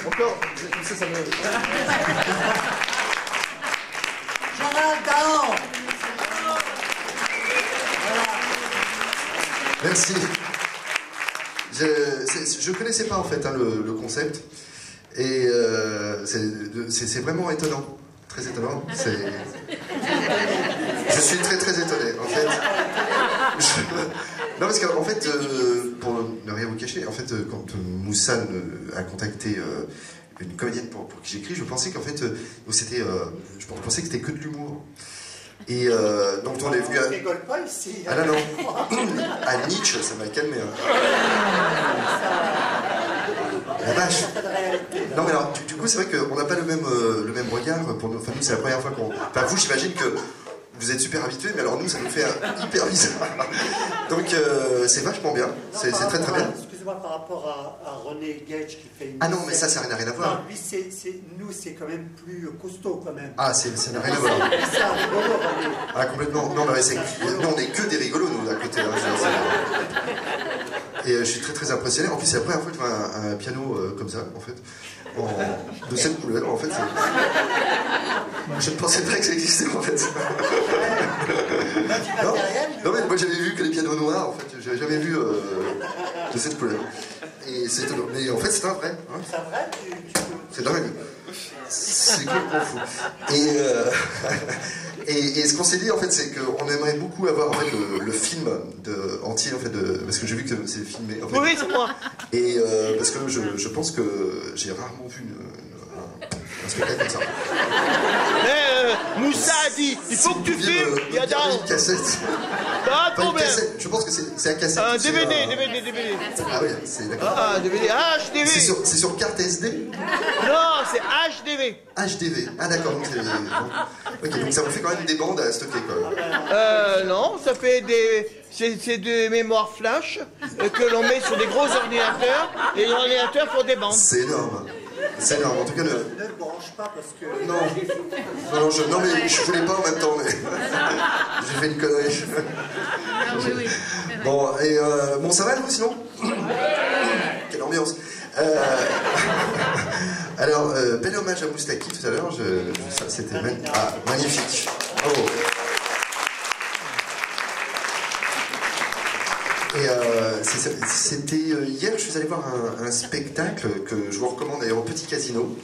Encore, ça me... Jonathan. Merci. Je connaissais pas en fait hein, le concept et c'est vraiment étonnant, très étonnant. Je suis très étonné en fait. Non parce qu'en fait, pour ne rien vous cacher, en fait quand Moussa a contacté une comédienne pour qui j'écris, je pensais qu'en fait c'était, je pensais que c'était que de l'humour. Et donc on est venu à... On rigole pas ici. Ah non, non. À Nietzsche, ça m'a calmé. Hein. La vache. Non mais alors, du coup, c'est vrai qu'on n'a pas le même regard pour nous. Enfin, nous, c'est la première fois qu'on... Enfin, vous, j'imagine que vous êtes super habitués, mais alors nous, ça nous fait hyper bizarre. Donc, c'est vachement bien. C'est très bien. Excusez-moi, par rapport à René Gage qui fait une... Ah non, mais ça n'a rien à voir. Non, lui, nous, c'est quand même plus costaud, quand même. Ah, ça n'a rien à voir. C'est un rigolo, René. Ah, complètement. Non, mais nous, on est que des rigolos, nous, à côté. Hein, et je suis très impressionné. En plus, c'est la première fois que je vois un piano comme ça, en fait. De cette couleur, en fait. Je ne pensais pas que ça existait, en fait. Non, mais moi, j'avais vu que les pianos noirs, en fait. J'avais jamais vu de cette couleur. Et c'est étonnant. Mais en fait, c'est un vrai. Hein. C'est vrai, c'est dingue. C'est complètement fou. Et ce qu'on s'est dit en fait, c'est qu'on aimerait beaucoup avoir en fait le film entier en fait parce que j'ai vu que c'est filmé. En fait. Oui, c'est moi. Et parce que je pense que j'ai rarement vu un spectacle comme ça. Moussa a dit, il faut que tu filmes. Il y a une cassette. Pas de problème. Je pense que c'est un cassette. Un DVD. Ah oui, c'est d'accord. Ah, DVD, HDV. C'est sur carte SD. Non, c'est HDV. HDV. Ah d'accord. Ok, donc ça vous fait quand même des bandes à stocker quoi. Non, ça fait c'est des mémoires flash que l'on met sur des gros ordinateurs et les ordinateurs font des bandes. C'est énorme. C'est énorme. En tout cas, ne le branche pas parce que... Non, mais je voulais pas en même temps, mais j'ai fait une connerie. Oui. Bon, et bon, ça va vous sinon? Quelle ambiance. Alors, bel hommage à Moustaki tout à l'heure. C'était magnifique. Bravo. Et c'était hier, je suis allé voir un spectacle que je vous recommande d'ailleurs au Petit Casino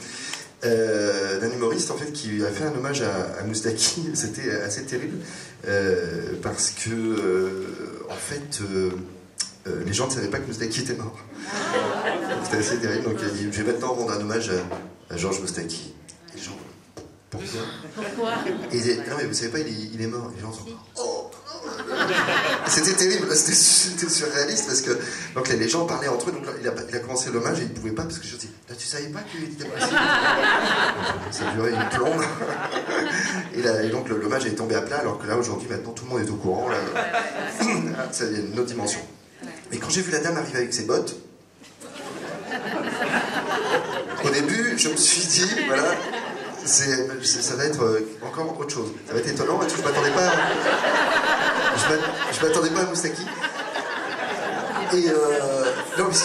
d'un humoriste en fait qui a fait un hommage à Moustaki. C'était assez terrible parce que en fait les gens ne savaient pas que Moustaki était mort. C'était assez terrible. Donc il a dit je vais maintenant rendre un hommage à Georges Moustaki. Et les gens pourquoi? Et il disait non mais vous savez pas il est mort. Et les gens sont oh. C'était terrible, c'était surréaliste parce que donc les gens parlaient entre eux, donc il a commencé l'hommage et il ne pouvait pas parce que je dis tu savais pas qu'il était passé. Ça a duré une plombe et donc l'hommage est tombé à plat alors que là aujourd'hui maintenant tout le monde est au courant là. Ça y a une autre dimension. Mais quand j'ai vu la dame arriver avec ses bottes, au début je me suis dit voilà ça va être encore autre chose, ça va être étonnant et tout, je m'attendais pas je m'attendais pas à Moustaki. Et non, mais ce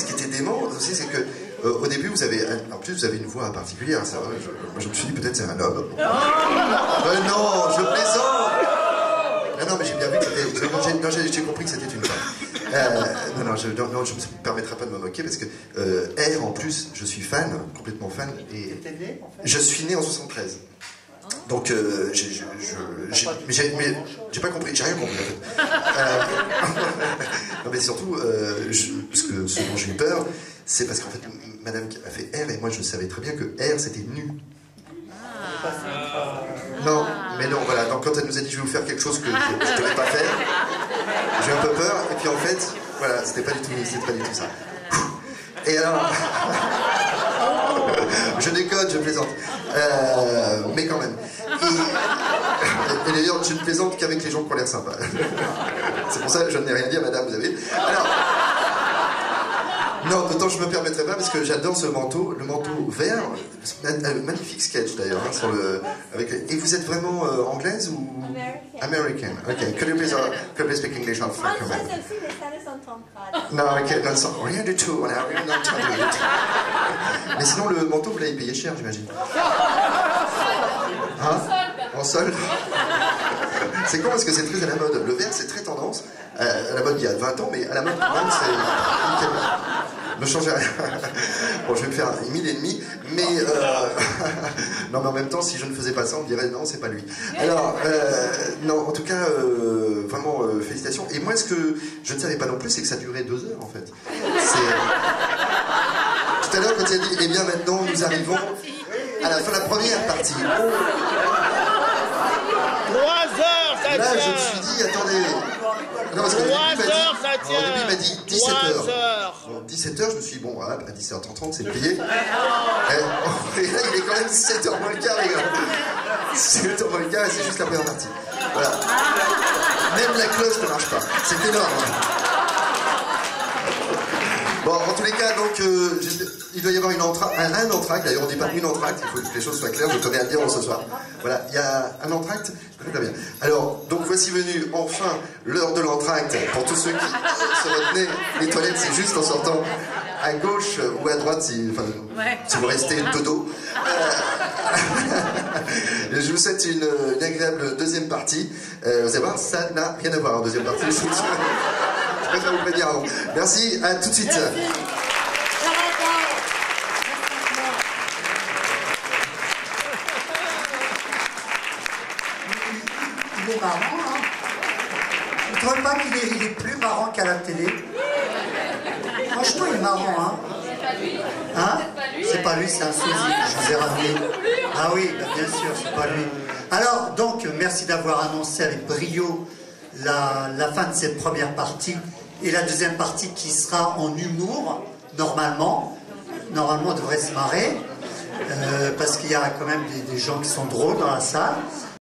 qui était dément aussi, c'est que au début, vous avez une voix particulière. Ça, moi, je me suis dit peut-être c'est un homme. Non, je plaisante. Non, mais j'ai bien vu que c'était. J'ai compris que c'était une femme. Non, je ne me permettrai pas de me moquer parce que R en plus, je suis fan, complètement fan. Et je suis né en 73. Donc, mais j'ai pas compris, j'ai rien compris en fait. Non, mais surtout, parce que ce dont j'ai eu peur, c'est parce qu'en fait, madame a fait R et moi je savais très bien que R c'était nu. Non, mais non, voilà. Donc, quand elle nous a dit je vais vous faire quelque chose que je ne devais pas faire, j'ai eu un peu peur et puis en fait, voilà, c'était pas du tout ça. Et alors. Je déconne, je plaisante. Mais quand même. Et d'ailleurs, je ne plaisante qu'avec les gens qui ont l'air sympas. C'est pour ça que je n'ai rien dit à madame, vous avez. Alors. Non, d'autant je me permettrai pas parce que j'adore ce manteau, le manteau vert. Magnifique sketch d'ailleurs. Hein, et vous êtes vraiment anglaise ou American. Ok. Could you please speak English en français? Non, ok. Non, sans rien du tout. On a rien entendu. Mais sinon, le manteau, vous l'avez payé cher, j'imagine. Hein? En solde. C'est con parce que c'est très à la mode. Le vert, c'est très tendance. À la mode il y a 20 ans, mais à la mode même, c'est... Ne changez rien. Bon, je vais me faire 1000 ennemis, mais... non, mais en même temps, si je ne faisais pas ça, on me dirait non, c'est pas lui. Alors, non, en tout cas, vraiment, félicitations. Et moi, ce que je ne savais pas non plus, c'est que ça durait 2 heures, en fait. Tout à l'heure, quand il a dit, eh bien, maintenant, nous arrivons à la fin de la première partie. 3 heures, ça tient. Là, je me suis dit, attendez... Non, parce qu'au début, il m'a dit 17h. Bon, 17h, je me suis dit, bon, à 17h30, c'est plié. Et là, il est quand même 7h moins le quart, les gars. 7h moins le quart, et c'est juste la première partie. Voilà. Même la cloche ne marche pas. C'est énorme. Bon, en tous les cas, donc, il doit y avoir un entracte. D'ailleurs, on ne dit pas une entracte, il faut que les choses soient claires, je tenais à le dire ce soir. Voilà, il y a un entracte. Très bien. Alors, donc voici venu enfin l'heure de l'entracte. Pour tous ceux qui se retenaient, les toilettes, c'est juste en sortant à gauche ou à droite, si vous restez de dos. Je vous souhaite une agréable deuxième partie. Vous allez voir, ça n'a rien à voir en deuxième partie. Je préfère vous prévenir avant. Merci, à tout de suite. Il est marrant, hein? Vous ne trouvez pas qu'il est plus marrant qu'à la télé? Franchement, il est marrant, hein? Hein? C'est pas lui, c'est un sosie que je vous ai ramené. Ah oui, bah bien sûr, c'est pas lui. Alors, donc, merci d'avoir annoncé avec brio la fin de cette première partie et la deuxième partie qui sera en humour, normalement. Normalement, on devrait se marrer, parce qu'il y a quand même des gens qui sont drôles dans la salle.